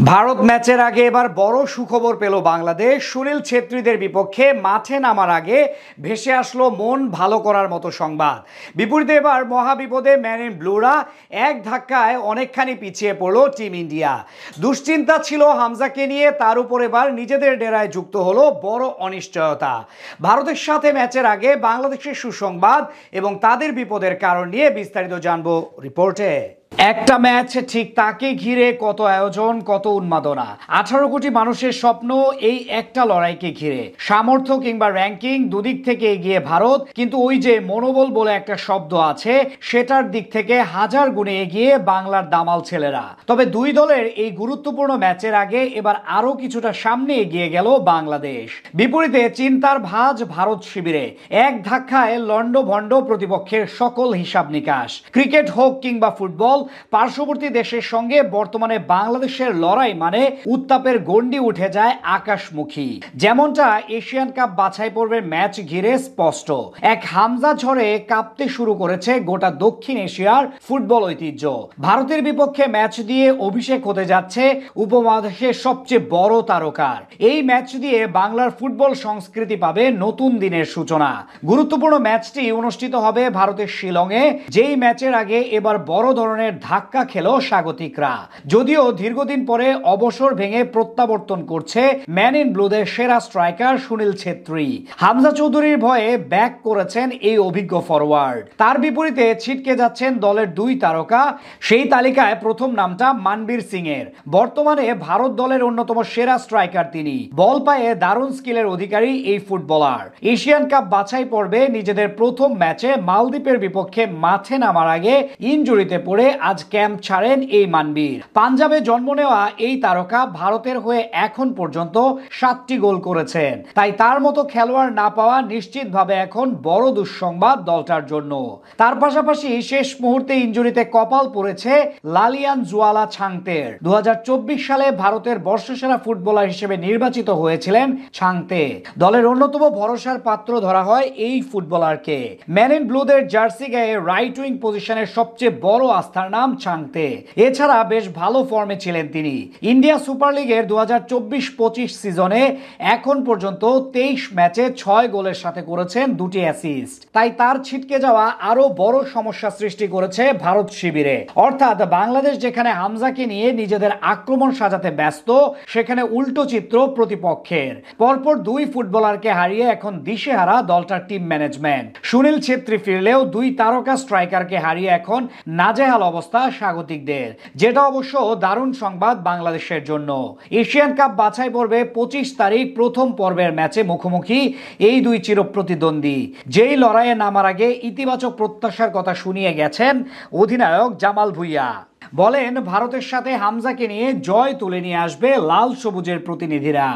ভারত ম্যাচের আগে এবার বড় সুখবর পেল বাংলাদেশ। সুনীল ছেত্রীদের বিপক্ষে মাঠে নামার আগে ভেসে আসলো মন ভালো করার মতো সংবাদ। বিপরীতে এবার মহাবিপদে ম্যান ইন ব্লুরা এক ধাক্কায় অনেকখানি পিছিয়ে পড়ল টিম ইন্ডিয়া। দুশ্চিন্তা ছিল হামজাকে নিয়ে, তার উপর এবার নিজেদের ডেরায় যুক্ত হলো বড় অনিশ্চয়তা। ভারতের সাথে ম্যাচের আগে বাংলাদেশের সুসংবাদ এবং তাদের বিপদের কারণ নিয়ে বিস্তারিত জানবো রিপোর্টে। একটা ম্যাচ ঠিক তাকে ঘিরে কত আয়োজন, কত উন্মাদনা। 18 কোটি মানুষের স্বপ্ন এই একটা লড়াইকে ঘিরে। সামর্থ্য কিংবা র্যাঙ্কিং দুদিক থেকে এগিয়ে ভারত, কিন্তু ওই যে মনোবল বলে একটা শব্দ আছে, সেটার দিক থেকে হাজার গুণে এগিয়ে বাংলার দামাল ছেলেরা। তবে দুই দলের এই গুরুত্বপূর্ণ ম্যাচের আগে এবার আরো কিছুটা সামনে এগিয়ে গেল বাংলাদেশ। বিপরীতে চিন্তার ভাঁজ ভারত শিবিরে। এক ধাক্কায় লন্ডভন্ড প্রতিপক্ষের সকল হিসাব নিকাশ। ক্রিকেট হোক কিংবা ফুটবল, পার্শ্ববর্তী দেশের সঙ্গে বর্তমানে বাংলাদেশের লড়াই মানে উত্তাপের গণ্ডি উঠে যায় আকাশমুখী। যেমনটা এশিয়ান কাপ বাছাই পর্বের ম্যাচ ঘিরে স্পষ্ট। এক হামজা ঝড়ে কাঁপতে শুরু করেছে গোটা দক্ষিণ এশিয়ার ফুটবল ঐতিহ্য। ভারতের বিপক্ষে ম্যাচ দিয়ে অভিষেক হতে যাচ্ছে উপমহাদেশের সবচেয়ে বড় তারকার। এই ম্যাচ দিয়ে বাংলার ফুটবল সংস্কৃতি পাবে নতুন দিনের সূচনা। গুরুত্বপূর্ণ ম্যাচটি অনুষ্ঠিত হবে ভারতের শিলংয়ে, যেই ম্যাচের আগে এবার বড় ধরনের ধাক্কা খেল স্বাগতিকরা। যদিও দীর্ঘদিন পরে অবসর ভেঙে প্রত্যাবর্তন করছে ম্যান ইন ব্লুদের সেরা স্ট্রাইকার সুনীল ছেত্রী। হামজা চৌধুরীর ভয়ে ব্যাক করেছেন এই অভিজ্ঞ ফরওয়ার্ড। তার বিপরীতে ছিটকে যাচ্ছেন দলের দুই তারকা। সেই তালিকায় প্রথম নামটা মানবীর সিং এর। বর্তমানে ভারত দলের অন্যতম সেরা স্ট্রাইকার তিনি। বল পায়ে দারুণ স্কিলের অধিকারী এই ফুটবলার এশিয়ান কাপ বাছাই পর্বে নিজেদের প্রথম ম্যাচে মালদ্বীপের বিপক্ষে মাঠে নামার আগে ইনজুরিতে পড়ে আজ ক্যাম্প ছাড়েন এই মানবীর। পাঞ্জাবে জন্ম নেওয়া এই তারকা ভারতের হয়ে এখন পর্যন্ত 7টি গোল করেছেন। তাই তার মতো খেলোয়াড় না পাওয়া নিশ্চিতভাবে এখন বড় দুঃসংবাদ দলটার জন্য। তার পাশাপাশি শেষ মুহূর্তে ইনজুরিতে কপাল পড়েছে লালিয়ান জুয়ালা ছাংতের। 2024 সালে ভারতের বর্ষসেরা ফুটবলার হিসেবে নির্বাচিত হয়েছিলেন ছাংতে। দলের অন্যতম ভরসার পাত্র ধরা হয় এই ফুটবলারকে। ম্যান ইন ব্লুদের জার্সি গায়ে রাইট উইং পজিশনের সবচেয়ে বড় আস্থার নাম ছাংতে। এছাড়া বেশ ভালো ফর্মে ছিলেন তিনি। ইন্ডিয়া সুপার লিগের 2024-25 সিজনে এখন পর্যন্ত 23 ম্যাচে 6 গোলের সাথে করেছেন 2টি অ্যাসিস্ট। তাই তার ছিটকে যাওয়া আরো বড় সমস্যা সৃষ্টি করেছে ভারত শিবিরে। অর্থাৎ বাংলাদেশ যেখানে হামজাকে নিয়ে নিজেদের আক্রমণ সাজাতে ব্যস্ত, সেখানে উল্টো চিত্র প্রতিপক্ষের। পরপর দুই ফুটবলারকে হারিয়ে এখন দিশেহারা দলটার টিম ম্যানেজমেন্ট। সুনীল ছেত্রী ফিরলেও দুই তারকা স্ট্রাইকারকে হারিয়ে এখন নাজেহাল অবস্থা স্বাগতিকদের, যেটা অবশ্য দারুণ সংবাদ বাংলাদেশের জন্য। এশিয়ান কাপ বাছাই পর্বে 25 তারিখ প্রথম পর্বের ম্যাচে মুখোমুখি এই দুই চিরপ্রতিদ্বন্দ্বী। যেই লড়াইয়ে নামার আগে ইতিবাচক প্রত্যাশার কথা শুনিয়ে গেছেন অধিনায়ক জামাল ভুঁইয়া। বলেন, ভারতের সাথে হামজাকে নিয়ে জয় তুলে নিয়ে আসবে লাল সবুজের প্রতিনিধিরা।